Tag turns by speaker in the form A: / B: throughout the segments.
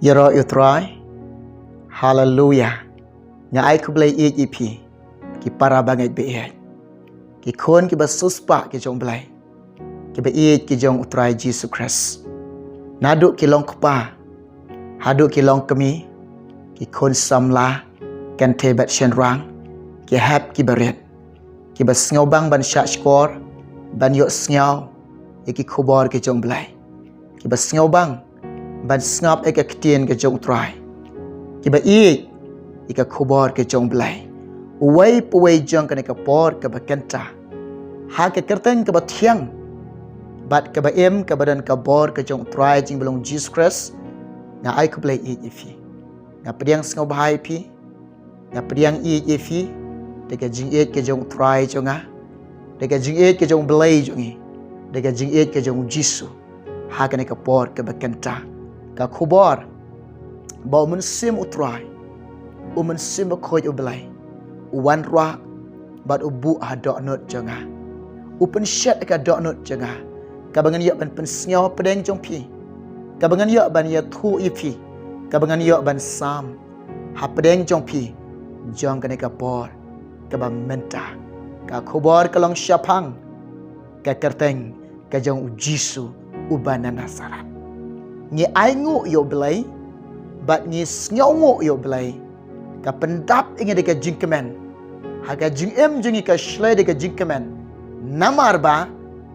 A: Yero utrai. Hallelujah. Nga ai ku blai EP. Ki para bangai be ai. Ki kon ki basuspa ki jong blai. Ki be ki jong utrai Jesus Christ. Naduk ki long kupa. Haduk ki long kami. Ki kon samla kan tebat shen rang. Ki hap ki beret. Ki bas ngau bang ban syak skor. Ban yok ngau. Ki kubor ki jong blai. Ki bas ngau bang ban ngap ka ketien ke jong utrai. Ki ba ika kubor ke jong blai. Uwai puwai jong ka ka por ka bakenta. Ha ke kerteng ka bathiang. Bat ka ba ka badan ka bor ka jong utrai jing belong Jesus Christ. Nga ai ku blai ifi. Nga pediang ngau bahai pi. Nga pediang ifi. Deka jing ke jong utrai jonga. Deka jing ke jong blai jongi. Deka jing ke jong Jesus. Ha ka ka por ka bakenta. Ka kubor ba mun sim utrai mun sim khoi ublai wan ra bat ubu hadok not janga upen shat ka dok not janga ka bangan yok ban pen snyaw pedeng jong pi ka bangan yok ban ya thu ipi ka bangan yok ban sam ha pedeng jong pi jong ka ka por ka ba menta ka kubor ka long syapang ka kerteng ka jong jisu ubana Nazaret. Ngi ai ngu yo belai bat ngi snyaw ngu yo belai ka pendap inge de ka jingkemen ha ka jingem jingi ka shle de ka jingkemen namar ba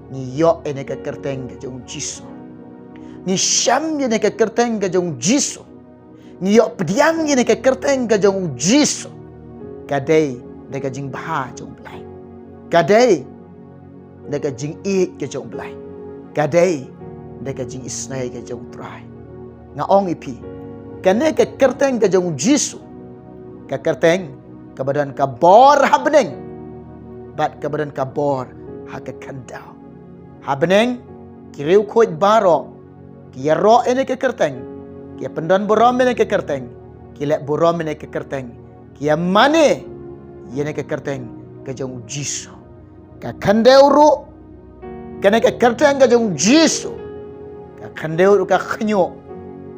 A: ni yo ene ka kerteng ka jong jisu ni syam ye ne ka kerteng ka jong jisu ni yo pediang ye ne ka kerteng ka jong jisu ka dei de ka jing bah jong belai ka dei de ka jing ka jong belai ka dei deka jing isnai ke jong trai nga ong ipi kane ke kerteng ke jong jisu ka kerteng ka badan ka bor habneng bat ka badan ka bor ha ka kandau habneng kiriu khoj baro ki ro ene ke kerteng ki pendan borom ene ke kerteng ki lek borom ene ke kerteng ki mane yene ke kerteng ke jong jisu ka kandau ru kane ke kerteng ke jong jisu kandeu ka khnyo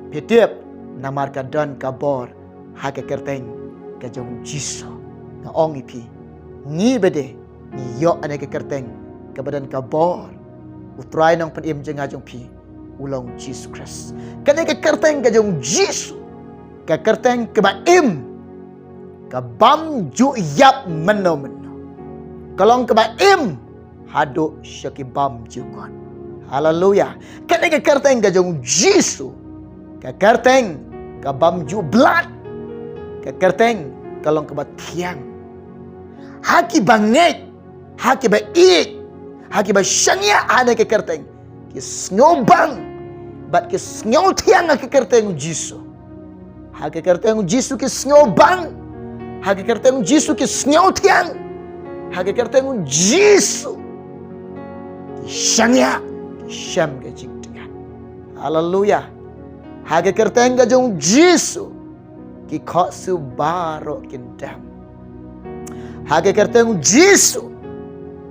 A: petiep namar ka dan ka bor ha ka kerteng ka jong jisu na ong ipi ni bede ni yo ane ka kerteng ka badan ka bor utrai nang penim jenga jong pi ulong Jesus Christ kane ka kerteng ka jong jisu ka kerteng ka ba ka bam ju yap meno kalong ka ba hado syaki bam jukon. Hallelujah. Kane ka kerteng ka jong jisu. Ka kerteng ka bamju blood. Ka kerteng kalong ka batiang. Haki banget. Haki ba haki ba syangya ada ka kerteng. Ki snobang. Bat ki snyaw tiang ka kerteng jisu. Haki kerteng jisu ki snobang. Haki kerteng jisu ki snyaw tiang. Haki kerteng jisu. Ki syangya syam ke jing dengan. Hallelujah. Haga kerteng ka jong jisu ki khot su baro kindam. Haga kerteng jisu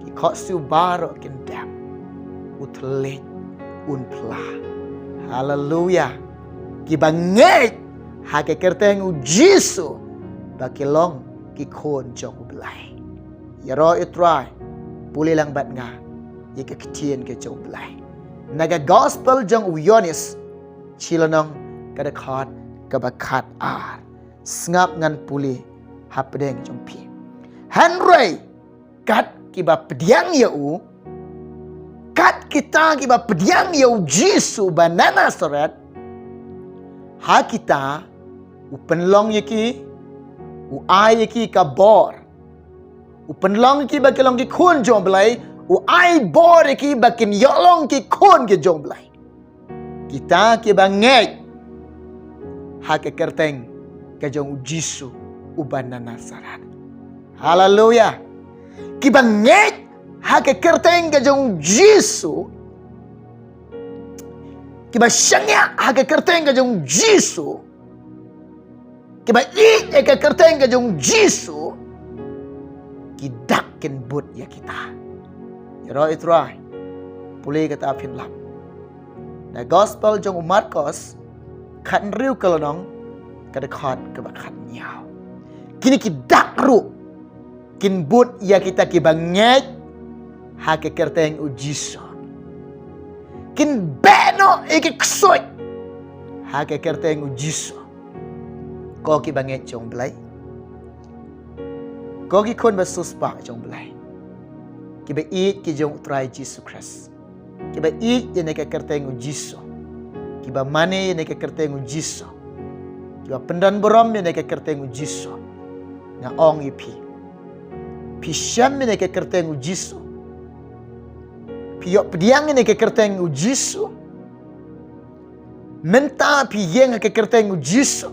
A: ki khot su baro kindam. Utlet unpla. Hallelujah. Ki banget haga kerteng jisu bakilong ki kon jong belai. Yaro itrai puli lang bat nga ye ke ketien ke jong belai. Naga gospel jong uyonis chilanong kada khat kabakat ar ngap ngan puli hapdeng jong pi Henry kat kiba pediang ya u kat kita kiba pediang ya u jisu banana soret ha kita u penlong yaki u ai yaki ka bor u penlong ki ba kelong ki khun jong belai u ai bor ki bakin yolong ki kon ke jong blai kita ki banget ha ke kerteng ke jong jisu ubana Nazaret. Hallelujah. Ki banget ha ke kerteng ke jong jisu ki ba syangya ha ke kerteng ke jong jisu ki ba ke kerteng ke jong jisu ki dakin but ya kita. Yaro itrai puli kata apin lam. Na gospel jong Marcos ขัดริ้วกระน้องกระคอดกระขัดยาวkini ki dakru kin but ya kita ki banget ha ke kerteng ujiso kin beno iki ksoi ha ke kerteng ujiso ko ki banget chong blai ko ki kon basus pa chong blai ki ba eat ki jong try Jesus Christ ki ba eat ye ne ke kerteng ujiso ki ba mane ye ne ke kerteng ujiso ki ba pendan borom ye ne ke kerteng ujiso na ong ipi pi syam ne ke kerteng ujiso pi yok pediang ne ke kerteng ujiso menta pi yeng ke kerteng ujiso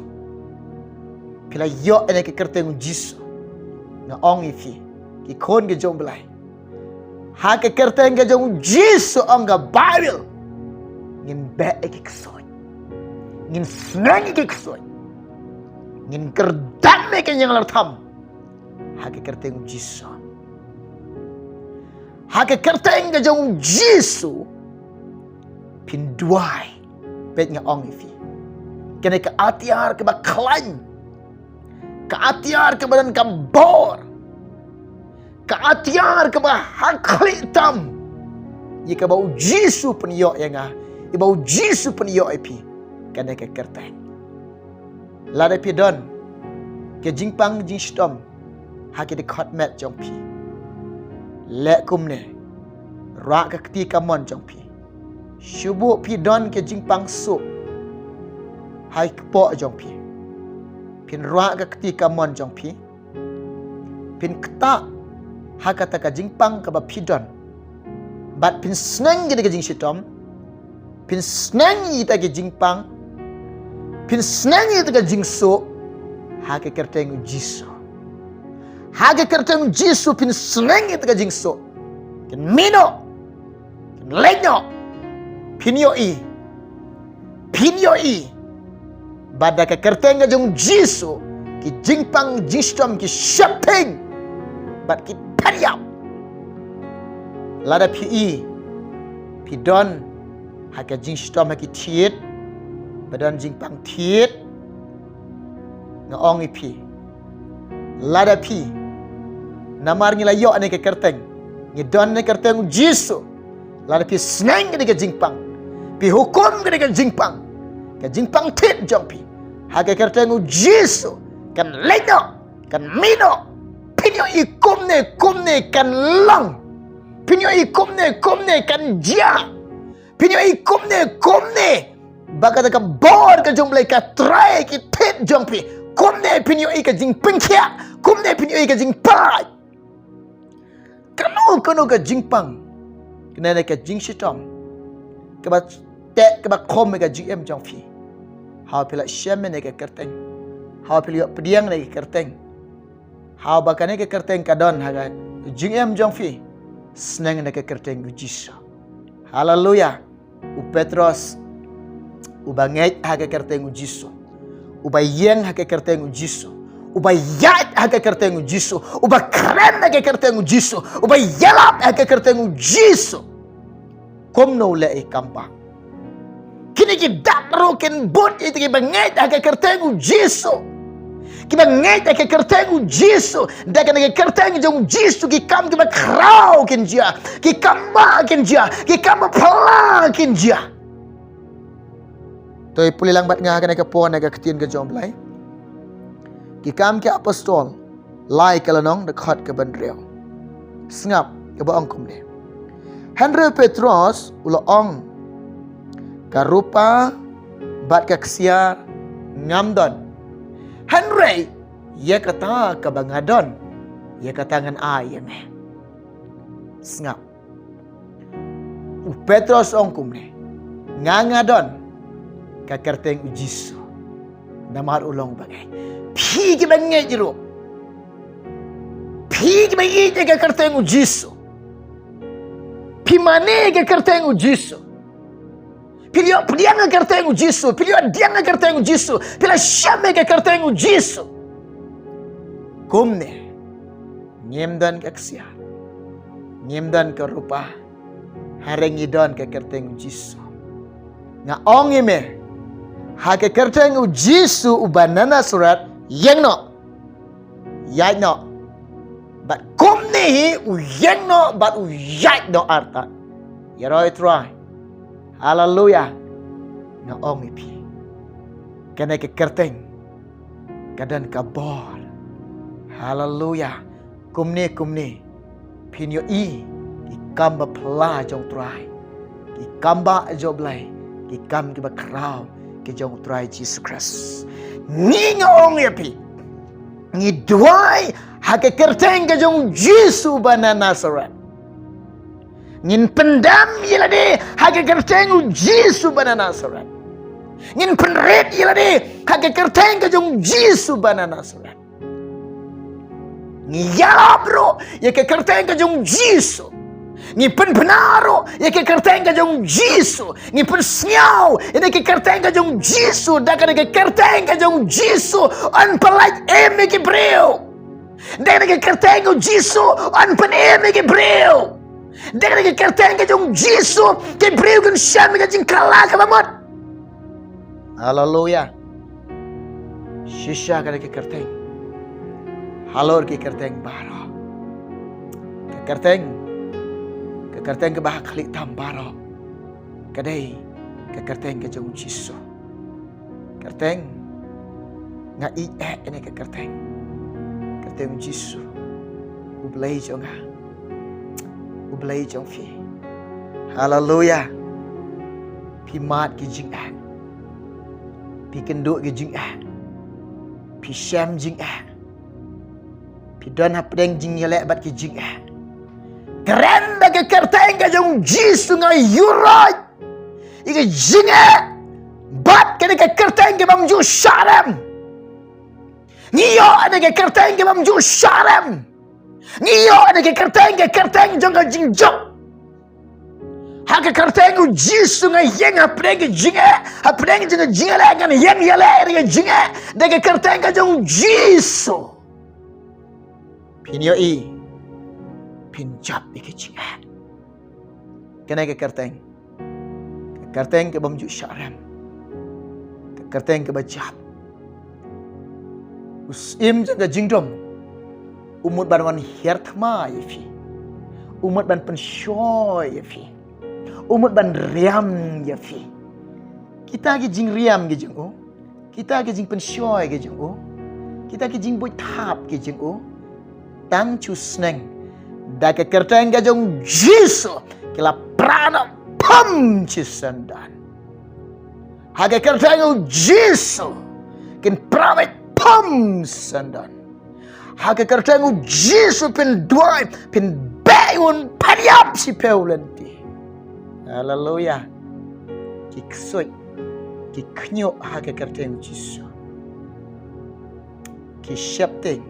A: pi la yok ne ke kerteng ujiso na ong ipi ki kon ke jong belai ha ke kerteng ke jong ujiso ong ga bible ngin be ke ksoi ngin snang ke ksoi ngin kerdan ke yang lartam ha ke kerteng ujiso ha ke kerteng ke jong ujiso pinduai bet nga ong ifi kene ke atiar ke baklan ke atiar ke badan kambor ke atiar ke bahaklitam ye ke bau jisu penyo yang ye bau jisu penyo ipi kene ke kerteng lada pi don ke jingpang jing stom ha ke de khot met jong pi le kum ne ra ka kti kamon jong pi shubu pi don ke jingpang su hai po jong pi pin ra ka kti kamon jong pi pin kta ha kata ka jingpang ka ba pi don bat pin snang ge de jing stom pin snang yi ta ge jingpang pin snang yi ta ge jing su ha ke kerteng jisu ha ke kerteng jisu pin snang yi ta ge jing su kin mino kin lenyo pinyo i bada ke kerteng ge jong jisu ki jingpang jistom ki shopping bat ki tariap lada pi don ha ke jistom ha ki tiet badan jingpang tiet nga ong ipi lada pi namar ngi la yo ane ke kerteng ngi don ne kerteng jisu lada pi snang ke jingpang pi hukum ke jingpang tit jong pi ha ke kerteng jisu kan leno kan mino pinyo i kumne kan lang pinyo i kumne kan dia pinyo i kumne baga ka bor ka jong blai ka try ki tit jong pi kumne pinyo i ka jing pengkia kumne pinyo i ka jing pai kanu ka jing pang kena ka jing shitom ka ba te ka ba khom ka gm jong pi ha pila shem ne ka kerteng ha pila pediang ne ka kerteng ha ba ka ne ka kerteng ka don ha ga gm jong pi snang ne ka kerteng ujisa haleluya u petros ubanget ha ka kerteng ujiso ubayeng ha ka kerteng ujiso ubayat ha ka kerteng ujiso ubakren ha ka kerteng ujiso ubayalap ha ka kerteng ujiso komno le kampa kini ki dakro ken bot iti ki banget ha ka kerteng ujiso ki banget ha ka kerteng ujiso da ka kerteng jong ujiso ki kam ki bakrao ken jia ki kamba ken jia ki kamba pala ken jia toy pulilang bat nga ka po na ka ketien ka jom lai ki kam ke apostol lai kalanong de khat ka bandreo snap ka ba ong kumne Henry Petros ulo ong karupa bat ka ksiar ngamdon Henry ye kata ka bangadon ye katangan ayeme snap u Petros ong kumne ngangadon ka kerteng ujiso namar ulong bagay pi ki banget jero pi ki banget ka kerteng ujiso pi mane ka kerteng ujiso pilio pediang ka kerteng ujiso pilio diang ka kerteng ujiso pila syame ka kerteng ujiso kumne nyemdan ka ksiar nyemdan ka rupa hareng idon ka kerteng ujiso nga ong ime Hake kerteng u Jisu u banana surat yang no. Yai no. But kum ni u yang no but u yai no arta. Ya roi try. Hallelujah. Na ong ipi. Kena ke kerteng. Kadan kabor. Hallelujah. Kum ni. Pinyo i. Ikamba pela jong try. Ikamba jo blai. Ikam kiba krau. Ke jong try Jesus Christ. Ni ngong ipi. Ni duai. Hake kerteng ke jong Jisu bana Nazaret. Ngin pendam yela de hake kerteng u Jisu bana Nazaret. Ngin penret yela de hake kerteng ke jong Jisu bana Nazaret. Ngi yala bro ye ke kerteng ke jong Jisu. Ngi penaro ye ke kerteng ke jong Jisu. Ngi pensnyau ye ke kerteng ke jong Jisu da ke kerteng ke jong Jisu an pelait eme ke breu. Da ke kerteng u Jisu an pen eme ke breu. Dengan ke kerteng ke jong Jisu ke breu kan syam ke jing kala ke mamot. Hallelujah. Shisha ke kerteng. Halor ke kerteng baro. Ke kerteng ke bah klik tam baro. Kadai ke kerteng ke jong Jisu. Kerteng nga i ini ke kerteng. Kerteng Jisu. Ublai jong ha. Ublai jong fi. Hallelujah. Pi mat ki jing a. Pi kenduk ki jing a. Pi syam jing a. Pi don hapdeng jing yelek bat ki jing a. Keren da ke kerteng ke jong Jisu nga yurai. Ike jing a. Bat ke kerteng ke bam ju syaram. Ngiyo ada ke kerteng ke bam ju syaram. Ngiyo ada ke kerteng jong jing jok. Hake kerteng u Jisu nga yang hapdeng ke jing a. Hapdeng jing jing a kan yang yelek ke jing a. Da ke kerteng ke jong Jisu. Pinyo i. Pinjap ke jing a. Kena ke kerteng. Ke kerteng ke bam ju syaram. Ke kerteng ke bajap. Usim jang jing dom. Umut ban wan hertma yefi. Umut ban penshoy yefi. Umut ban riam yefi. Kita ke jing riam ke jing o. Kita ke jing penshoy ke jing o. Kita ke jing boy tap ke jing o. Tang chu sneng. Da ke kerteng ke jong Jisu. Kila prana pam chisandan. Ha ke kerteng u Jisu. Kin prawet pam sandan. Hake kerteng u Jisu pin duai pin bayun padiap si peulenti. Hallelujah. Ki ksoi ki knyo hake kerteng Jisu. Ki syapting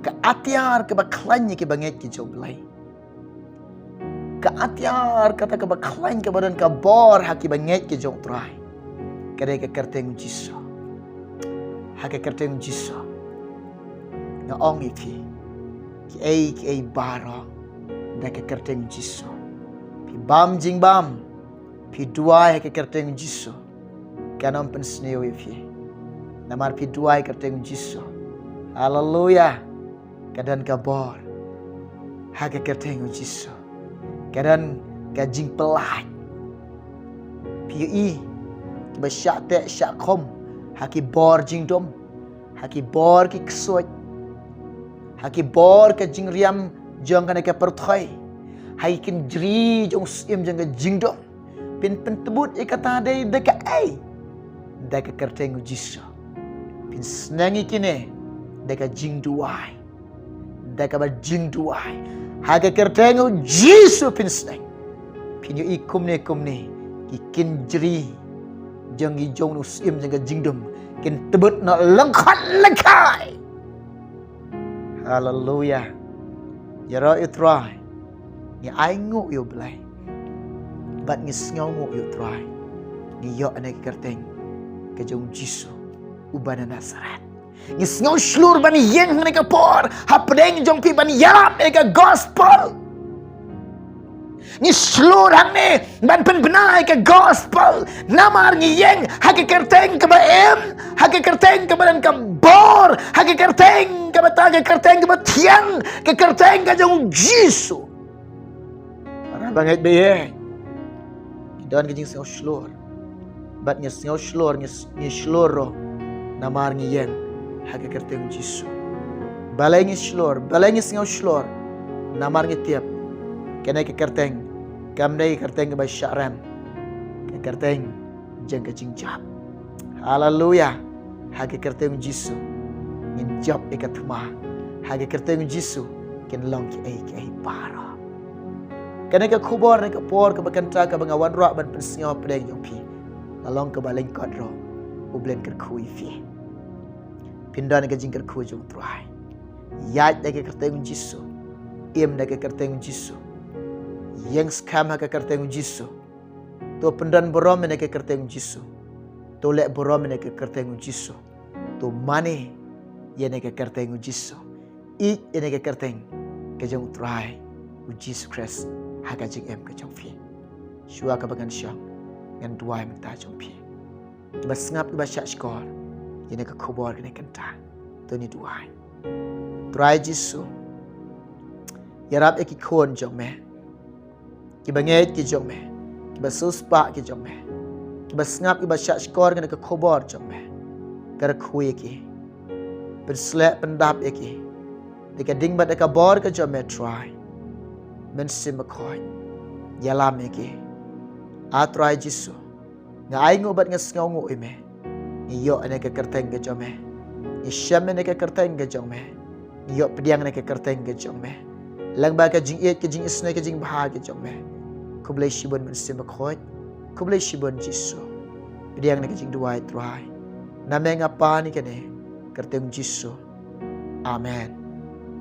A: ke atiar ke baklanya ke banget ki joblai. Ke atiar kata ke baklanya ke badan ke bor haki banget ki jong trai. Kadai ke kerteng Jisu. Hake kerteng Jisu. Nga ong iti. Ki ay baro. Da ke kerteng Jisu. Pi bam jing bam. Pi duai ke kerteng Jisu. Kanam pensneo iti. Namar pi duai kerteng Jisu. Hallelujah. Kadan kabor. Hake kerteng Jisu. Kadan kajing pelai. Pi i. Kiba syak tek syak kom. Haki bor jing dom. Haki bor ki ksoi. Haki bor ke jing riam jong kana ke perthoi. Hai kin jri jong sim jong ke jing dom. Pin pentebut e kata dai deka ai. Deka kerteng Jisu. Pin snangi kine deka jing duai. Deka ba jing duai. Haki kerteng Jisu pin snang. Pin yo ikum ne ki kin jri jong gi jong nu sim jong ke jing dom. Kin tebut na lengkhat lengkai. Hallelujah. Yara itrai. Ni ai nguk yo blai. Bat ngi sngaw nguk yo trai. Ni yo ane kerteng ke jong Jisu ubana Nazaret. Ngi sngaw slur ban yeng ne ka por. Hapdeng jong pi ban yarap ne ka gospel. Ni seluruh ni ban penbenai ke gospel. Namar ni yang haki kerteng ke baem, haki kerteng ke badan ke bor, haki kerteng ke batang ke kerteng ke batiang, ke kerteng ke jong Yesus. Para banget be. Dan ke jing seo seluruh. Bat ni seo seluruh ni seluruh namar ni yang haki kerteng Yesus. Balai ni seo seluruh namar ni tiap. Kena ke kerteng, kamdai kerteng ke basyaram, ke kerteng jeng ke jingjab. Haleluya. Hagi kerteng Yesus, ngin job ikat ma. Hagi kerteng Yesus, kin long ki ai para. Kena ke kubor ke por ke bakanta ke bangawan rak ban pensio pedeng jong pi. Lalong ke baleng kodro, ublen ke kui fi. Pindan ke jingker ku jong truai. Yat ke kerteng Yesus, im ke kerteng Yesus. Yang skam haka kerteng Yesus. To pendan borom ke kerteng Yesus. To lek borom ke kerteng Yesus. To mane ye ke kerteng Yesus. Ik ye ke kerteng ke jong try Jesus Christ haka jing em ke jong fi. Shua ka bagan syang ngan duai menta jong fi. Ba ngap ba syak skor ye ke kubor ke kenta. To ni duai. Try Jesus. Yarap ki kon jong me. Ki banget ki jong me. Ki basuspa ki jong me. Ki basngap ki basyak skor ke kubor jong me. Kar kui ki. Berslek pendap ki. Dika ding bat ka bor ke jong me try. Men sim koy. Yalam ki. A try Jisu. Nga ai ngobat nga sngaw ngo ime. Iyo ane ke kerteng ke jong me. Ni syam ane ke kerteng ke jong me. Iyo pediang ane ke kerteng ke jong me. Lang ba ka jing iet ke jing isnai ke jing bahag ke jong me. Ku boleh shibon mensim khot, ku boleh shibon Yesus. Pediang nak jing dua try. Nama ngapa ni kene? Kerteng Yesus. Amen.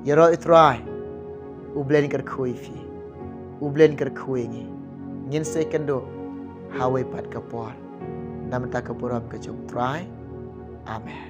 A: Yero try. Ublen ker kui fi. Ublen ker kui ni. Ngin sekendo hawe pat kapor. Nam ta kaporam ke jong try. Amen.